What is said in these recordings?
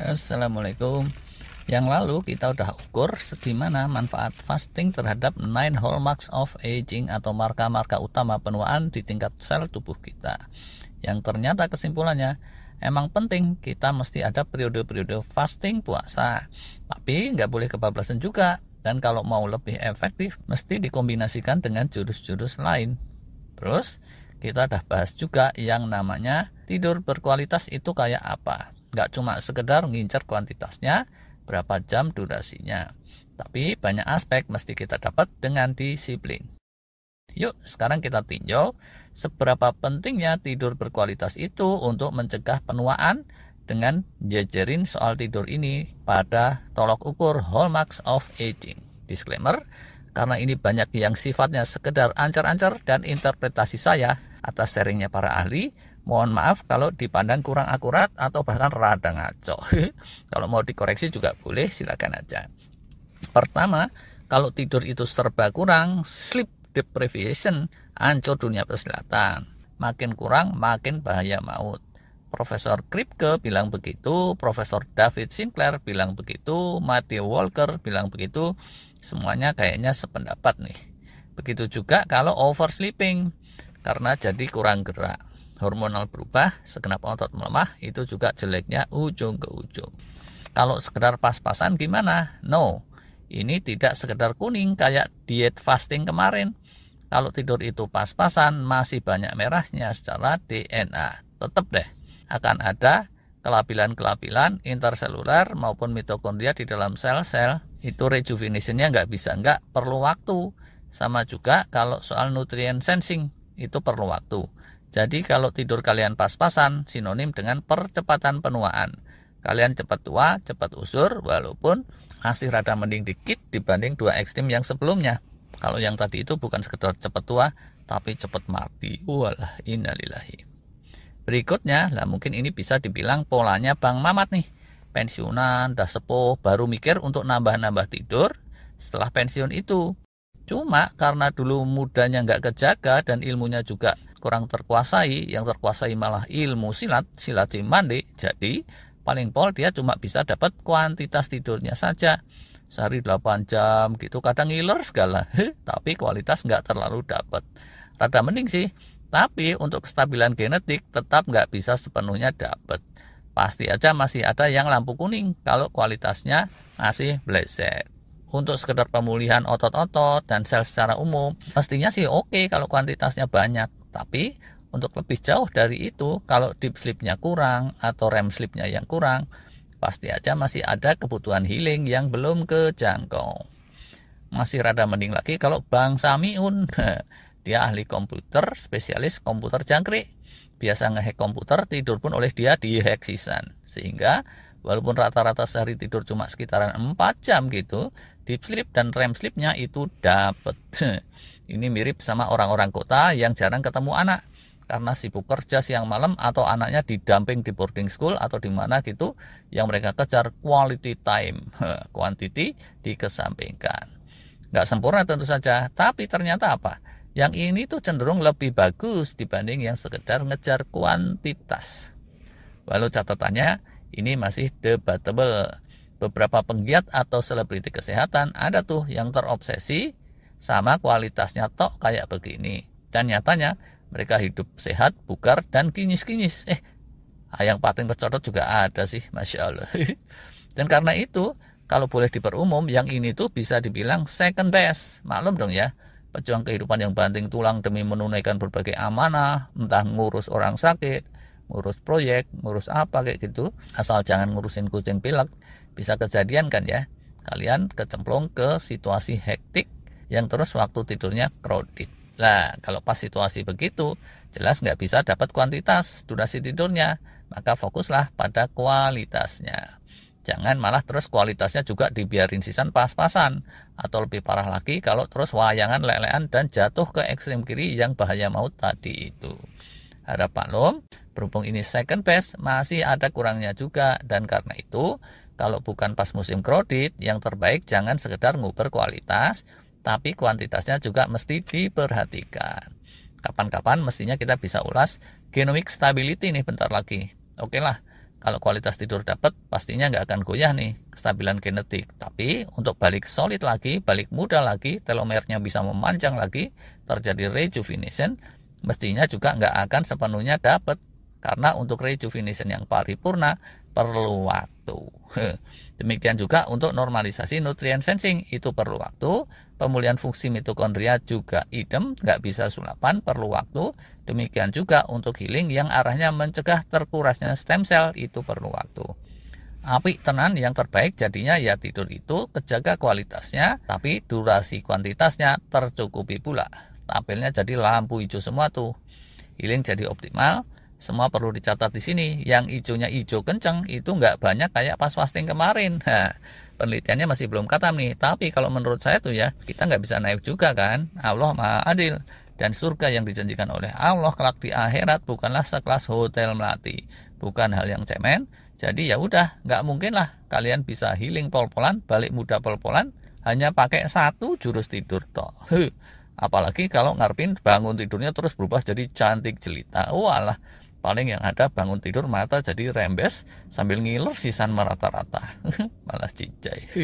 Assalamualaikum. Yang lalu kita udah ukur gimana manfaat fasting terhadap 9 hallmarks of aging atau marka-marka utama penuaan di tingkat sel tubuh kita. Yang ternyata kesimpulannya, emang penting kita mesti ada periode-periode fasting puasa. Tapi nggak boleh kebablasan juga. Dan kalau mau lebih efektif, mesti dikombinasikan dengan jurus-jurus lain. Terus, kita udah bahas juga yang namanya tidur berkualitas itu kayak apa. Nggak cuma sekedar ngincer kuantitasnya, berapa jam durasinya. Tapi banyak aspek mesti kita dapat dengan disiplin. Yuk, sekarang kita tinjau seberapa pentingnya tidur berkualitas itu untuk mencegah penuaan dengan jajarin soal tidur ini pada tolok ukur hallmarks of aging. Disclaimer, karena ini banyak yang sifatnya sekedar ancar-ancar dan interpretasi saya atas sharingnya para ahli, mohon maaf kalau dipandang kurang akurat atau bahkan rada ngaco. Kalau mau dikoreksi juga boleh, silakan aja. Pertama, kalau tidur itu serba kurang, sleep deprivation, hancur dunia persilatan. Makin kurang, makin bahaya maut. Profesor Kripke bilang begitu, Profesor David Sinclair bilang begitu, Matthew Walker bilang begitu. Semuanya kayaknya sependapat nih. Begitu juga kalau oversleeping, karena jadi kurang gerak. Hormonal berubah, segenap otot melemah, itu juga jeleknya ujung ke ujung. Kalau sekedar pas-pasan gimana? No, ini tidak sekedar kuning kayak diet fasting kemarin. Kalau tidur itu pas-pasan, masih banyak merahnya secara DNA. Tetap deh, akan ada kelabilan-kelabilan interseluler maupun mitokondria di dalam sel-sel. Itu rejuvenation-nya nggak perlu waktu. Sama juga kalau soal nutrient sensing, itu perlu waktu. Jadi kalau tidur kalian pas-pasan, sinonim dengan percepatan penuaan. Kalian cepat tua, cepat usur, walaupun masih rada mending dikit dibanding dua ekstrim yang sebelumnya. Kalau yang tadi itu bukan sekedar cepat tua, tapi cepat mati. Walah, innalillahi. Berikutnya, lah mungkin ini bisa dibilang polanya Bang Mamat nih. Pensiunan, dah sepuh, baru mikir untuk nambah-nambah tidur setelah pensiun itu. Cuma karena dulu mudanya nggak kejaga dan ilmunya juga kurang terkuasai, yang terkuasai malah ilmu silat cimande, jadi paling pol dia cuma bisa dapat kuantitas tidurnya saja. Sehari 8 jam gitu, kadang ngiler segala, tapi kualitas nggak terlalu dapat. Rada mending sih, tapi untuk kestabilan genetik tetap nggak bisa sepenuhnya dapat. Pasti aja masih ada yang lampu kuning kalau kualitasnya masih bleset. Untuk sekedar pemulihan otot-otot dan sel secara umum, pastinya sih oke kalau kuantitasnya banyak. Tapi untuk lebih jauh dari itu, kalau deep sleep-nya kurang atau REM sleep-nya yang kurang, pasti aja masih ada kebutuhan healing yang belum kejangkau. Masih rada mending lagi kalau Bang Samiun. Dia ahli komputer, spesialis komputer jangkrik. Biasa ngehack komputer, tidur pun oleh dia dihack sisan. Sehingga walaupun rata-rata sehari tidur cuma sekitaran 4 jam gitu, deep sleep dan REM sleep-nya itu dapet. Ini mirip sama orang-orang kota yang jarang ketemu anak. Karena sibuk kerja siang malam atau anaknya didamping di boarding school atau di mana gitu, yang mereka kejar quality time, quantity dikesampingkan. Nggak sempurna tentu saja, tapi ternyata apa? Yang ini tuh cenderung lebih bagus dibanding yang sekedar ngejar kuantitas. Walau catatannya, ini masih debatable. Beberapa penggiat atau selebriti kesehatan ada tuh yang terobsesi sama kualitasnya tok kayak begini. Dan nyatanya, mereka hidup sehat, bugar, dan kinyis-kinyis. Yang paling tercodot juga ada sih, Masya Allah. Dan karena itu, kalau boleh diperumum, yang ini tuh bisa dibilang second best. Maklum dong ya, pejuang kehidupan yang banting tulang demi menunaikan berbagai amanah, entah ngurus orang sakit, ngurus proyek, ngurus apa kayak gitu. Asal jangan ngurusin kucing pilek, bisa kejadian kan ya. Kalian kecemplung ke situasi hektik yang terus waktu tidurnya crowded. Nah, kalau pas situasi begitu, jelas nggak bisa dapat kuantitas durasi tidurnya, maka fokuslah pada kualitasnya. Jangan malah terus kualitasnya juga dibiarin sisan pas-pasan, atau lebih parah lagi kalau terus wayangan lelean dan jatuh ke ekstrem kiri yang bahaya maut tadi itu. Harap maklum, berhubung ini second best, masih ada kurangnya juga, dan karena itu, kalau bukan pas musim crowded, yang terbaik jangan sekedar nguber kualitas, tapi kuantitasnya juga mesti diperhatikan. Kapan-kapan mestinya kita bisa ulas genomic stability nih bentar lagi. Oke lah, Kalau kualitas tidur dapat, pastinya nggak akan goyah nih kestabilan genetik. Tapi untuk balik solid lagi, balik muda lagi, telomernya bisa memanjang lagi, terjadi rejuvenation, mestinya juga nggak akan sepenuhnya dapat. Karena untuk rejuvenation yang paripurna perlu waktu. Demikian juga untuk normalisasi nutrient sensing, itu perlu waktu. Pemulihan fungsi mitokondria juga idem, nggak bisa sulapan, perlu waktu. Demikian juga untuk healing yang arahnya mencegah terkurasnya stem cell, itu perlu waktu. Apik tenan, yang terbaik jadinya ya tidur itu kejaga kualitasnya, tapi durasi kuantitasnya tercukupi pula. Tampilnya jadi lampu hijau semua tuh. Healing jadi optimal. Semua perlu dicatat di sini. Yang hijaunya hijau kenceng itu nggak banyak kayak pas fasting kemarin. Penelitiannya masih belum katam nih. Tapi kalau menurut saya tuh ya, kita nggak bisa naik juga kan. Allah Maha Adil. Dan surga yang dijanjikan oleh Allah kelak di akhirat bukanlah sekelas hotel melati. Bukan hal yang cemen. Jadi ya udah, nggak mungkin lah kalian bisa healing pol-polan, balik muda pol-polan hanya pakai satu jurus tidur toh. Apalagi kalau ngarepin bangun tidurnya terus berubah jadi cantik jelita. Walah, paling yang ada bangun tidur mata jadi rembes sambil ngiler sisan merata-rata. Malah cicai.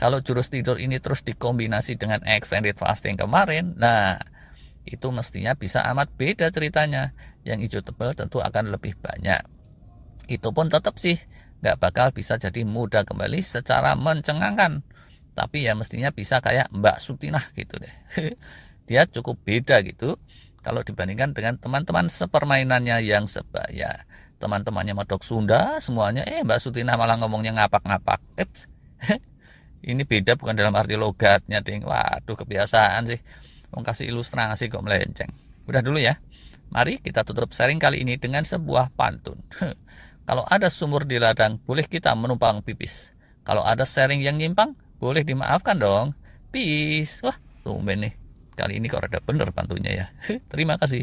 Kalau jurus tidur ini terus dikombinasi dengan extended fasting kemarin, nah itu mestinya bisa amat beda ceritanya. Yang hijau tebal tentu akan lebih banyak. Itu pun tetap sih nggak bakal bisa jadi muda kembali secara mencengangkan. Tapi ya mestinya bisa kayak Mbak Sutinah gitu deh. Dia cukup beda gitu kalau dibandingkan dengan teman-teman sepermainannya yang sebaya. Teman-temannya medok Sunda semuanya, Mbak Sutina malah ngomongnya ngapak-ngapak. Ini beda bukan dalam arti logatnya, ding. Waduh, kebiasaan sih. Mau kasih ilustrasi kok melenceng. Udah dulu ya. Mari kita tutup sharing kali ini dengan sebuah pantun. Kalau ada sumur di ladang, boleh kita menumpang pipis. Kalau ada sharing yang nyimpang, boleh dimaafkan dong. Peace. Wah, tumben nih. Kali ini kok rada bener pantunnya ya. Terima kasih.